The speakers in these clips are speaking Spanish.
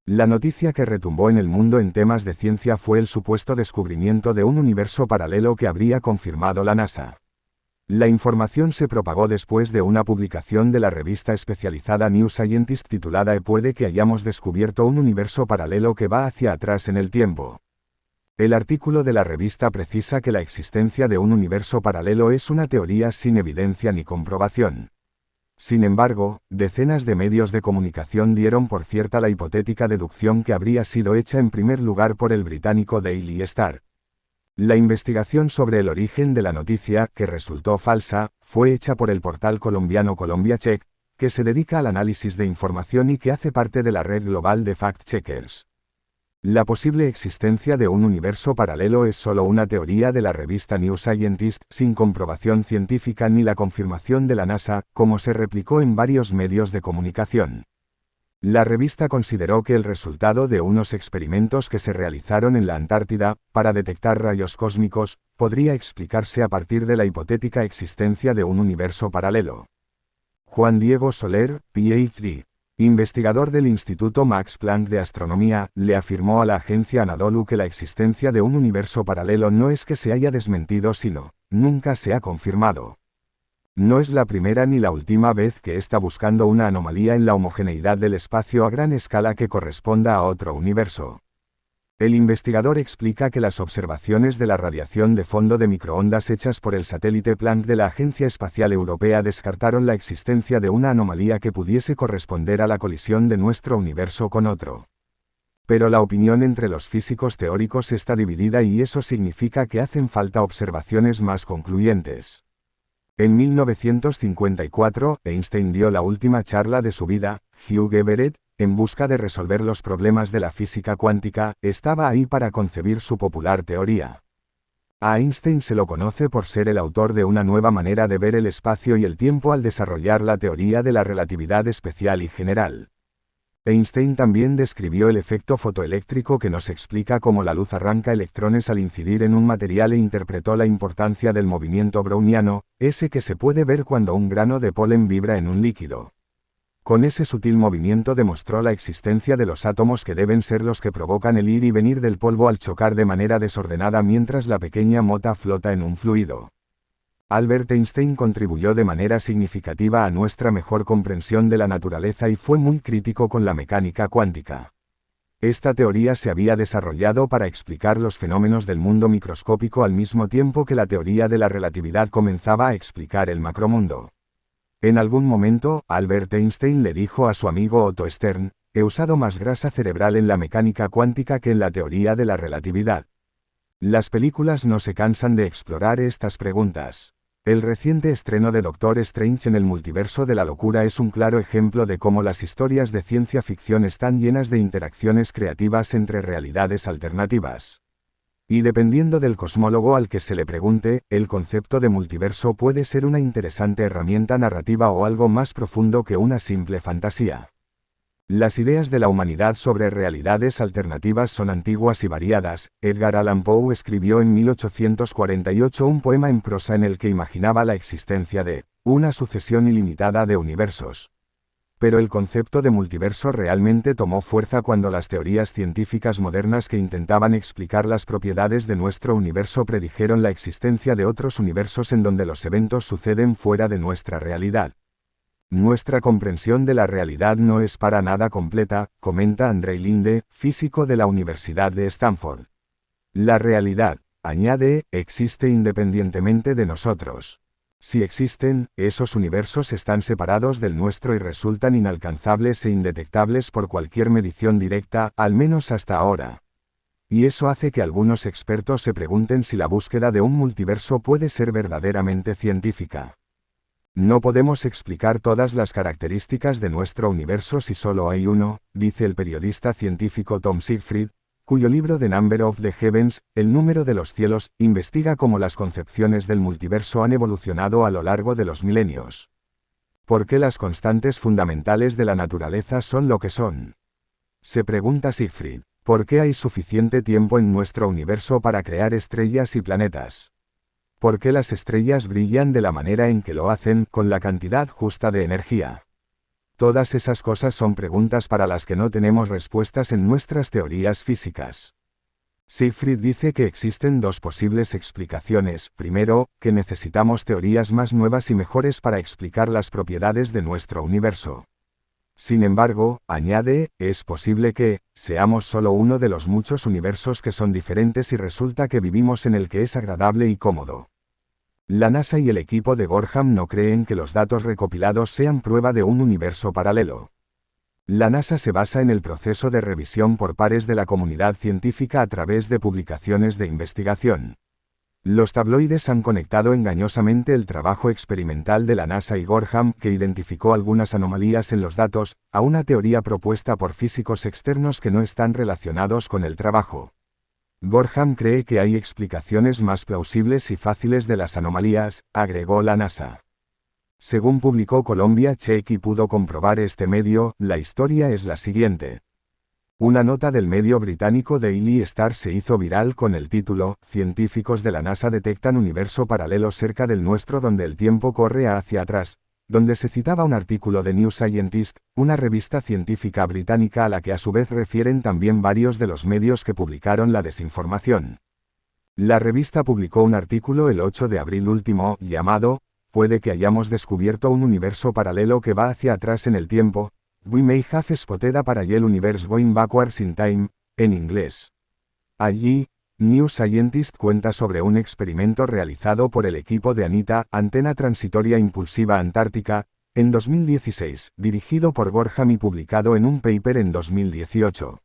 La noticia que retumbó en el mundo en temas de ciencia fue el supuesto descubrimiento de un universo paralelo que habría confirmado la NASA. La información se propagó después de una publicación de la revista especializada New Scientist titulada Puede que hayamos descubierto un universo paralelo que va hacia atrás en el tiempo. El artículo de la revista precisa que la existencia de un universo paralelo es una teoría sin evidencia ni comprobación. Sin embargo, decenas de medios de comunicación dieron por cierta la hipotética deducción que habría sido hecha en primer lugar por el británico Daily Star. La investigación sobre el origen de la noticia, que resultó falsa, fue hecha por el portal colombiano Colombia Check, que se dedica al análisis de información y que hace parte de la red global de fact-checkers. La posible existencia de un universo paralelo es solo una teoría de la revista New Scientist, sin comprobación científica ni la confirmación de la NASA, como se replicó en varios medios de comunicación. La revista consideró que el resultado de unos experimentos que se realizaron en la Antártida, para detectar rayos cósmicos, podría explicarse a partir de la hipotética existencia de un universo paralelo. Juan Diego Soler, Ph.D., investigador del Instituto Max Planck de Astronomía, le afirmó a la agencia Anadolu que la existencia de un universo paralelo no es que se haya desmentido sino, nunca se ha confirmado. No es la primera ni la última vez que está buscando una anomalía en la homogeneidad del espacio a gran escala que corresponda a otro universo. El investigador explica que las observaciones de la radiación de fondo de microondas hechas por el satélite Planck de la Agencia Espacial Europea descartaron la existencia de una anomalía que pudiese corresponder a la colisión de nuestro universo con otro. Pero la opinión entre los físicos teóricos está dividida y eso significa que hacen falta observaciones más concluyentes. En 1954, Einstein dio la última charla de su vida. Hugh Everett, en busca de resolver los problemas de la física cuántica, estaba ahí para concebir su popular teoría. A Einstein se lo conoce por ser el autor de una nueva manera de ver el espacio y el tiempo al desarrollar la teoría de la relatividad especial y general. Einstein también describió el efecto fotoeléctrico que nos explica cómo la luz arranca electrones al incidir en un material e interpretó la importancia del movimiento browniano, ese que se puede ver cuando un grano de polen vibra en un líquido. Con ese sutil movimiento demostró la existencia de los átomos que deben ser los que provocan el ir y venir del polvo al chocar de manera desordenada mientras la pequeña mota flota en un fluido. Albert Einstein contribuyó de manera significativa a nuestra mejor comprensión de la naturaleza y fue muy crítico con la mecánica cuántica. Esta teoría se había desarrollado para explicar los fenómenos del mundo microscópico al mismo tiempo que la teoría de la relatividad comenzaba a explicar el macromundo. En algún momento, Albert Einstein le dijo a su amigo Otto Stern: "He usado más grasa cerebral en la mecánica cuántica que en la teoría de la relatividad". Las películas no se cansan de explorar estas preguntas. El reciente estreno de Doctor Strange en el multiverso de la locura es un claro ejemplo de cómo las historias de ciencia ficción están llenas de interacciones creativas entre realidades alternativas. Y dependiendo del cosmólogo al que se le pregunte, el concepto de multiverso puede ser una interesante herramienta narrativa o algo más profundo que una simple fantasía. Las ideas de la humanidad sobre realidades alternativas son antiguas y variadas. Edgar Allan Poe escribió en 1848 un poema en prosa en el que imaginaba la existencia de una sucesión ilimitada de universos. Pero el concepto de multiverso realmente tomó fuerza cuando las teorías científicas modernas que intentaban explicar las propiedades de nuestro universo predijeron la existencia de otros universos en donde los eventos suceden fuera de nuestra realidad. Nuestra comprensión de la realidad no es para nada completa, comenta Andrei Linde, físico de la Universidad de Stanford. La realidad, añade, existe independientemente de nosotros. Si existen, esos universos están separados del nuestro y resultan inalcanzables e indetectables por cualquier medición directa, al menos hasta ahora. Y eso hace que algunos expertos se pregunten si la búsqueda de un multiverso puede ser verdaderamente científica. No podemos explicar todas las características de nuestro universo si solo hay uno, dice el periodista científico Tom Siegfried, cuyo libro The Number of the Heavens, el número de los cielos, investiga cómo las concepciones del multiverso han evolucionado a lo largo de los milenios. ¿Por qué las constantes fundamentales de la naturaleza son lo que son? Se pregunta Siegfried. ¿Por qué hay suficiente tiempo en nuestro universo para crear estrellas y planetas? ¿Por qué las estrellas brillan de la manera en que lo hacen, con la cantidad justa de energía? Todas esas cosas son preguntas para las que no tenemos respuestas en nuestras teorías físicas. Siegfried dice que existen dos posibles explicaciones. Primero, que necesitamos teorías más nuevas y mejores para explicar las propiedades de nuestro universo. Sin embargo, añade, es posible que seamos solo uno de los muchos universos que son diferentes y resulta que vivimos en el que es agradable y cómodo. La NASA y el equipo de Gorham no creen que los datos recopilados sean prueba de un universo paralelo. La NASA se basa en el proceso de revisión por pares de la comunidad científica a través de publicaciones de investigación. Los tabloides han conectado engañosamente el trabajo experimental de la NASA y Gorham, que identificó algunas anomalías en los datos, a una teoría propuesta por físicos externos que no están relacionados con el trabajo. Gorham cree que hay explicaciones más plausibles y fáciles de las anomalías, agregó la NASA. Según publicó Columbia Check y pudo comprobar este medio, la historia es la siguiente. Una nota del medio británico Daily Star se hizo viral con el título, "Científicos de la NASA detectan universo paralelo cerca del nuestro donde el tiempo corre hacia atrás", donde se citaba un artículo de New Scientist, una revista científica británica a la que a su vez refieren también varios de los medios que publicaron la desinformación. La revista publicó un artículo el 8 de abril último, llamado, "Puede que hayamos descubierto un universo paralelo que va hacia atrás en el tiempo, We may have spotted a parallel universe going backwards in time", en inglés. Allí, New Scientist cuenta sobre un experimento realizado por el equipo de ANITA, Antena Transitoria Impulsiva Antártica, en 2016, dirigido por Gorham y publicado en un paper en 2018.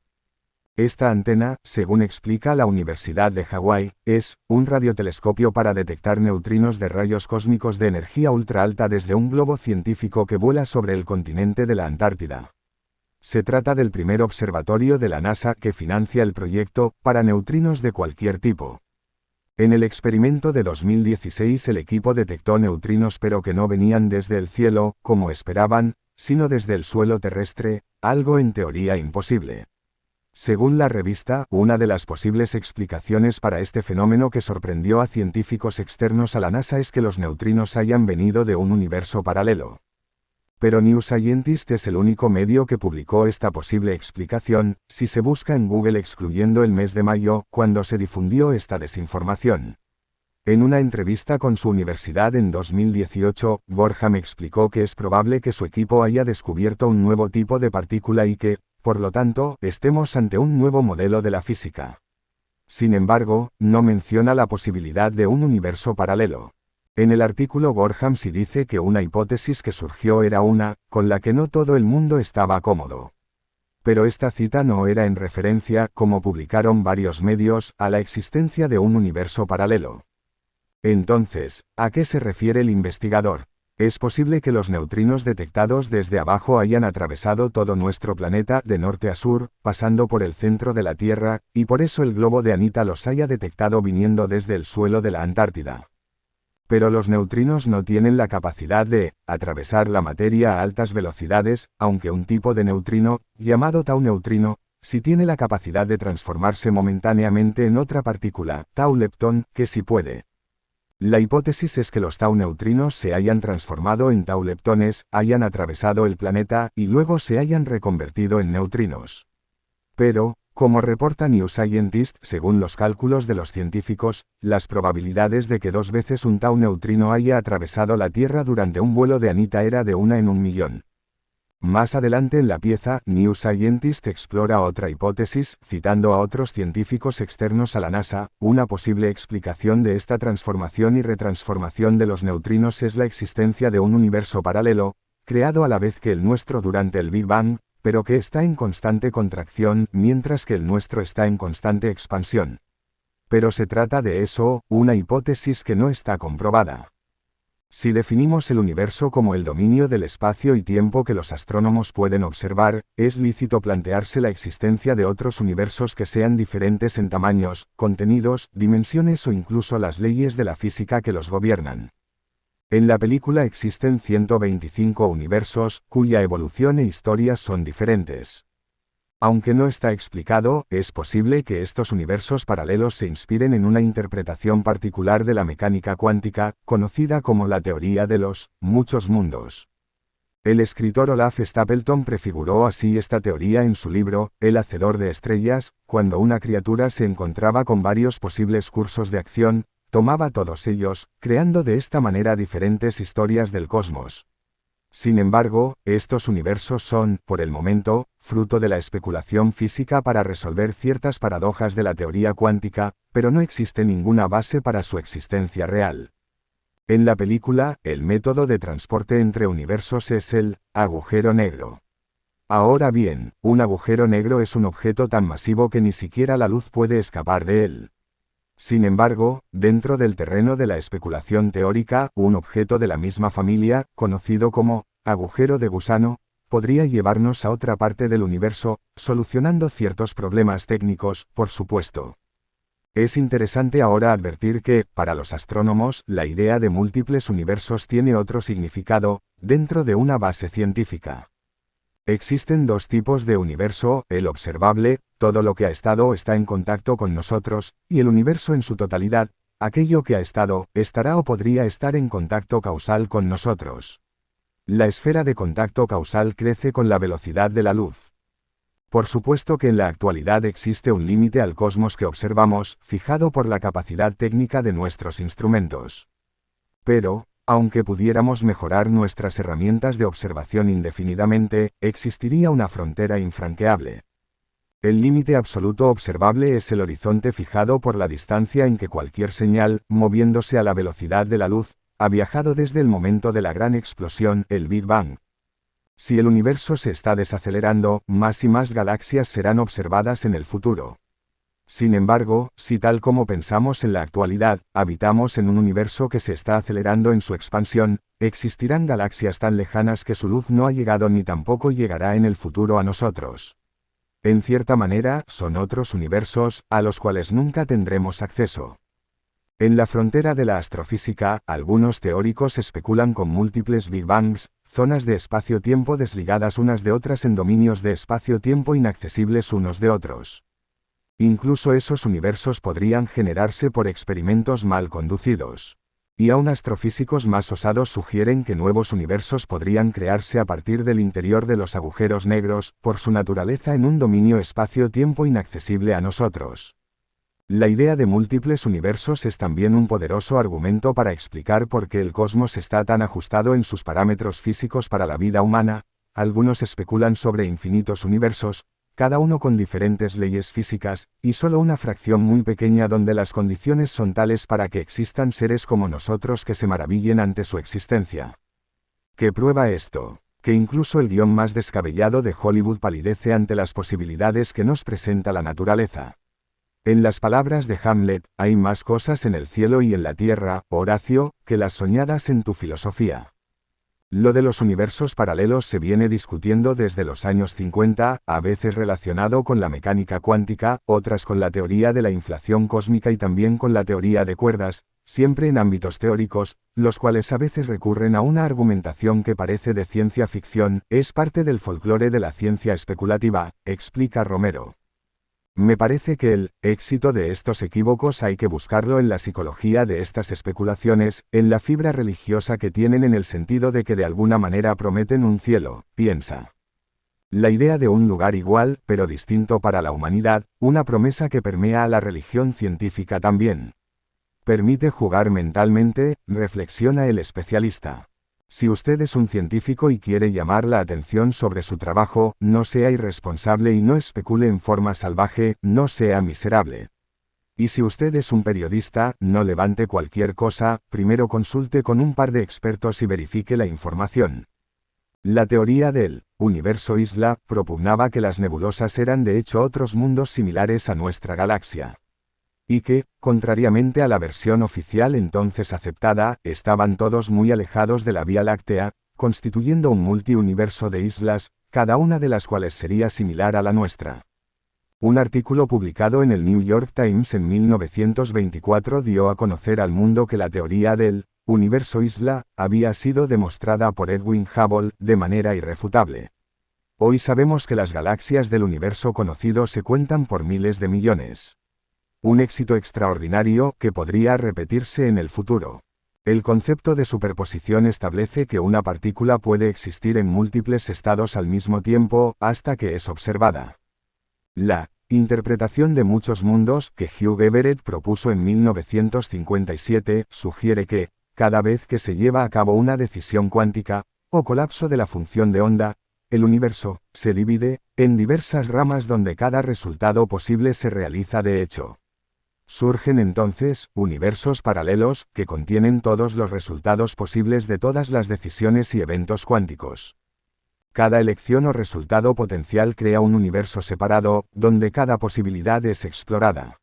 Esta antena, según explica la Universidad de Hawái, es un radiotelescopio para detectar neutrinos de rayos cósmicos de energía ultra alta desde un globo científico que vuela sobre el continente de la Antártida. Se trata del primer observatorio de la NASA que financia el proyecto para neutrinos de cualquier tipo. En el experimento de 2016 el equipo detectó neutrinos pero que no venían desde el cielo, como esperaban, sino desde el suelo terrestre, algo en teoría imposible. Según la revista, una de las posibles explicaciones para este fenómeno que sorprendió a científicos externos a la NASA es que los neutrinos hayan venido de un universo paralelo. Pero New Scientist es el único medio que publicó esta posible explicación, si se busca en Google excluyendo el mes de mayo, cuando se difundió esta desinformación. En una entrevista con su universidad en 2018, Gorham explicó que es probable que su equipo haya descubierto un nuevo tipo de partícula y que, por lo tanto, estemos ante un nuevo modelo de la física. Sin embargo, no menciona la posibilidad de un universo paralelo. En el artículo Gorham sí dice que una hipótesis que surgió era una, con la que no todo el mundo estaba cómodo. Pero esta cita no era en referencia, como publicaron varios medios, a la existencia de un universo paralelo. Entonces, ¿a qué se refiere el investigador? Es posible que los neutrinos detectados desde abajo hayan atravesado todo nuestro planeta de norte a sur, pasando por el centro de la Tierra, y por eso el globo de ANITA los haya detectado viniendo desde el suelo de la Antártida. Pero los neutrinos no tienen la capacidad de atravesar la materia a altas velocidades, aunque un tipo de neutrino, llamado tau neutrino, sí tiene la capacidad de transformarse momentáneamente en otra partícula, tau leptón, que sí puede. La hipótesis es que los tau neutrinos se hayan transformado en tau leptones, hayan atravesado el planeta y luego se hayan reconvertido en neutrinos. Pero, como reporta New Scientist, según los cálculos de los científicos, las probabilidades de que 2 veces un tau neutrino haya atravesado la Tierra durante un vuelo de ANITA era de 1 en 1.000.000. Más adelante en la pieza, New Scientist explora otra hipótesis, citando a otros científicos externos a la NASA. Una posible explicación de esta transformación y retransformación de los neutrinos es la existencia de un universo paralelo, creado a la vez que el nuestro durante el Big Bang, pero que está en constante contracción, mientras que el nuestro está en constante expansión. Pero se trata de eso, una hipótesis que no está comprobada. Si definimos el universo como el dominio del espacio y tiempo que los astrónomos pueden observar, es lícito plantearse la existencia de otros universos que sean diferentes en tamaños, contenidos, dimensiones o incluso las leyes de la física que los gobiernan. En la película existen 125 universos, cuya evolución e historias son diferentes. Aunque no está explicado, es posible que estos universos paralelos se inspiren en una interpretación particular de la mecánica cuántica, conocida como la teoría de los muchos mundos. El escritor Olaf Stapleton prefiguró así esta teoría en su libro, El Hacedor de Estrellas, cuando una criatura se encontraba con varios posibles cursos de acción, tomaba todos ellos, creando de esta manera diferentes historias del cosmos. Sin embargo, estos universos son, por el momento, fruto de la especulación física para resolver ciertas paradojas de la teoría cuántica, pero no existe ninguna base para su existencia real. En la película, el método de transporte entre universos es el agujero negro. Ahora bien, un agujero negro es un objeto tan masivo que ni siquiera la luz puede escapar de él. Sin embargo, dentro del terreno de la especulación teórica, un objeto de la misma familia, conocido como agujero de gusano, podría llevarnos a otra parte del universo, solucionando ciertos problemas técnicos, por supuesto. Es interesante ahora advertir que, para los astrónomos, la idea de múltiples universos tiene otro significado, dentro de una base científica. Existen dos tipos de universo, el observable, todo lo que ha estado o está en contacto con nosotros, y el universo en su totalidad, aquello que ha estado, estará o podría estar en contacto causal con nosotros. La esfera de contacto causal crece con la velocidad de la luz. Por supuesto que en la actualidad existe un límite al cosmos que observamos, fijado por la capacidad técnica de nuestros instrumentos. Pero, aunque pudiéramos mejorar nuestras herramientas de observación indefinidamente, existiría una frontera infranqueable. El límite absoluto observable es el horizonte fijado por la distancia en que cualquier señal, moviéndose a la velocidad de la luz, ha viajado desde el momento de la gran explosión, el Big Bang. Si el universo se está desacelerando, más y más galaxias serán observadas en el futuro. Sin embargo, si tal como pensamos en la actualidad, habitamos en un universo que se está acelerando en su expansión, existirán galaxias tan lejanas que su luz no ha llegado ni tampoco llegará en el futuro a nosotros. En cierta manera, son otros universos, a los cuales nunca tendremos acceso. En la frontera de la astrofísica, algunos teóricos especulan con múltiples Big Bangs, zonas de espacio-tiempo desligadas unas de otras en dominios de espacio-tiempo inaccesibles unos de otros. Incluso esos universos podrían generarse por experimentos mal conducidos. Y aún astrofísicos más osados sugieren que nuevos universos podrían crearse a partir del interior de los agujeros negros, por su naturaleza en un dominio espacio-tiempo inaccesible a nosotros. La idea de múltiples universos es también un poderoso argumento para explicar por qué el cosmos está tan ajustado en sus parámetros físicos para la vida humana. Algunos especulan sobre infinitos universos, cada uno con diferentes leyes físicas, y solo una fracción muy pequeña donde las condiciones son tales para que existan seres como nosotros que se maravillen ante su existencia. ¿Qué prueba esto? Que incluso el guión más descabellado de Hollywood palidece ante las posibilidades que nos presenta la naturaleza. En las palabras de Hamlet, hay más cosas en el cielo y en la tierra, Horacio, que las soñadas en tu filosofía. Lo de los universos paralelos se viene discutiendo desde los años 50, a veces relacionado con la mecánica cuántica, otras con la teoría de la inflación cósmica y también con la teoría de cuerdas, siempre en ámbitos teóricos, los cuales a veces recurren a una argumentación que parece de ciencia ficción, es parte del folclore de la ciencia especulativa, explica Romero. Me parece que el éxito de estos equívocos hay que buscarlo en la psicología de estas especulaciones, en la fibra religiosa que tienen en el sentido de que de alguna manera prometen un cielo, piensa. La idea de un lugar igual, pero distinto para la humanidad, una promesa que permea a la religión científica también. Permite jugar mentalmente, reflexiona el especialista. Si usted es un científico y quiere llamar la atención sobre su trabajo, no sea irresponsable y no especule en forma salvaje, no sea miserable. Y si usted es un periodista, no levante cualquier cosa, primero consulte con un par de expertos y verifique la información. La teoría del universo isla propugnaba que las nebulosas eran de hecho otros mundos similares a nuestra galaxia. Y que, contrariamente a la versión oficial entonces aceptada, estaban todos muy alejados de la Vía Láctea, constituyendo un multiuniverso de islas, cada una de las cuales sería similar a la nuestra. Un artículo publicado en el New York Times en 1924 dio a conocer al mundo que la teoría del universo isla había sido demostrada por Edwin Hubble de manera irrefutable. Hoy sabemos que las galaxias del universo conocido se cuentan por miles de millones. Un éxito extraordinario que podría repetirse en el futuro. El concepto de superposición establece que una partícula puede existir en múltiples estados al mismo tiempo hasta que es observada. La interpretación de muchos mundos que Hugh Everett propuso en 1957 sugiere que, cada vez que se lleva a cabo una decisión cuántica, o colapso de la función de onda, el universo se divide en diversas ramas donde cada resultado posible se realiza de hecho. Surgen entonces universos paralelos que contienen todos los resultados posibles de todas las decisiones y eventos cuánticos. Cada elección o resultado potencial crea un universo separado, donde cada posibilidad es explorada.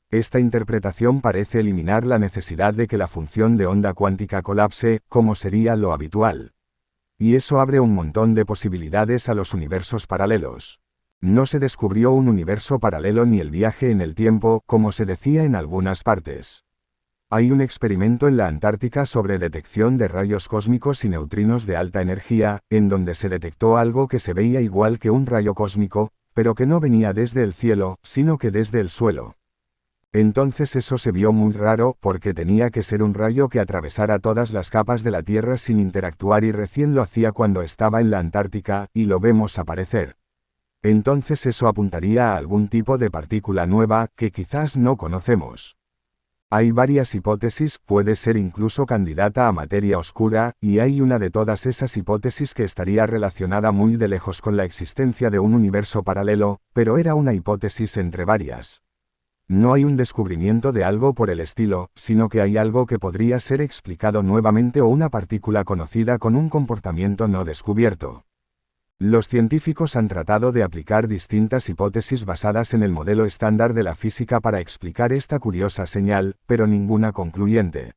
Esta interpretación parece eliminar la necesidad de que la función de onda cuántica colapse, como sería lo habitual. Y eso abre un montón de posibilidades a los universos paralelos. No se descubrió un universo paralelo ni el viaje en el tiempo, como se decía en algunas partes. Hay un experimento en la Antártica sobre detección de rayos cósmicos y neutrinos de alta energía, en donde se detectó algo que se veía igual que un rayo cósmico, pero que no venía desde el cielo, sino que desde el suelo. Entonces eso se vio muy raro, porque tenía que ser un rayo que atravesara todas las capas de la Tierra sin interactuar y recién lo hacía cuando estaba en la Antártica, y lo vemos aparecer. Entonces eso apuntaría a algún tipo de partícula nueva, que quizás no conocemos. Hay varias hipótesis, puede ser incluso candidata a materia oscura, y hay una de todas esas hipótesis que estaría relacionada muy de lejos con la existencia de un universo paralelo, pero era una hipótesis entre varias. No hay un descubrimiento de algo por el estilo, sino que hay algo que podría ser explicado nuevamente o una partícula conocida con un comportamiento no descubierto. Los científicos han tratado de aplicar distintas hipótesis basadas en el modelo estándar de la física para explicar esta curiosa señal, pero ninguna concluyente.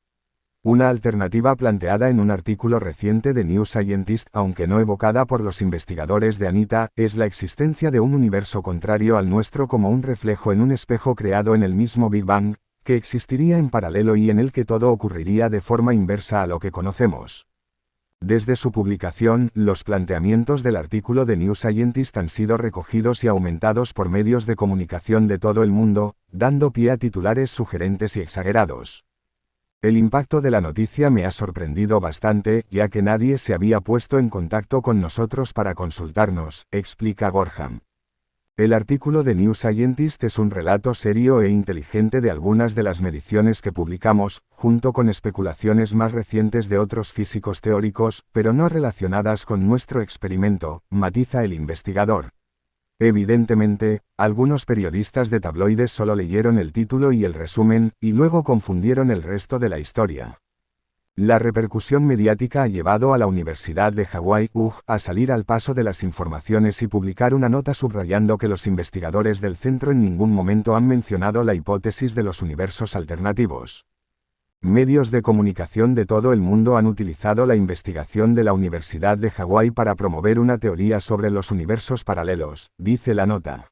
Una alternativa planteada en un artículo reciente de New Scientist, aunque no evocada por los investigadores de ANITA, es la existencia de un universo contrario al nuestro como un reflejo en un espejo creado en el mismo Big Bang, que existiría en paralelo y en el que todo ocurriría de forma inversa a lo que conocemos. Desde su publicación, los planteamientos del artículo de New Scientist han sido recogidos y aumentados por medios de comunicación de todo el mundo, dando pie a titulares sugerentes y exagerados. El impacto de la noticia me ha sorprendido bastante, ya que nadie se había puesto en contacto con nosotros para consultarnos, explica Gorham. El artículo de New Scientist es un relato serio e inteligente de algunas de las mediciones que publicamos, junto con especulaciones más recientes de otros físicos teóricos, pero no relacionadas con nuestro experimento, matiza el investigador. Evidentemente, algunos periodistas de tabloides solo leyeron el título y el resumen, y luego confundieron el resto de la historia. La repercusión mediática ha llevado a la Universidad de Hawái, a salir al paso de las informaciones y publicar una nota subrayando que los investigadores del centro en ningún momento han mencionado la hipótesis de los universos alternativos. Medios de comunicación de todo el mundo han utilizado la investigación de la Universidad de Hawái para promover una teoría sobre los universos paralelos, dice la nota.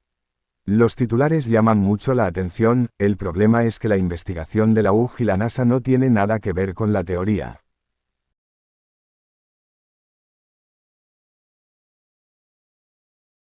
Los titulares llaman mucho la atención, el problema es que la investigación de la UJ y la NASA no tiene nada que ver con la teoría.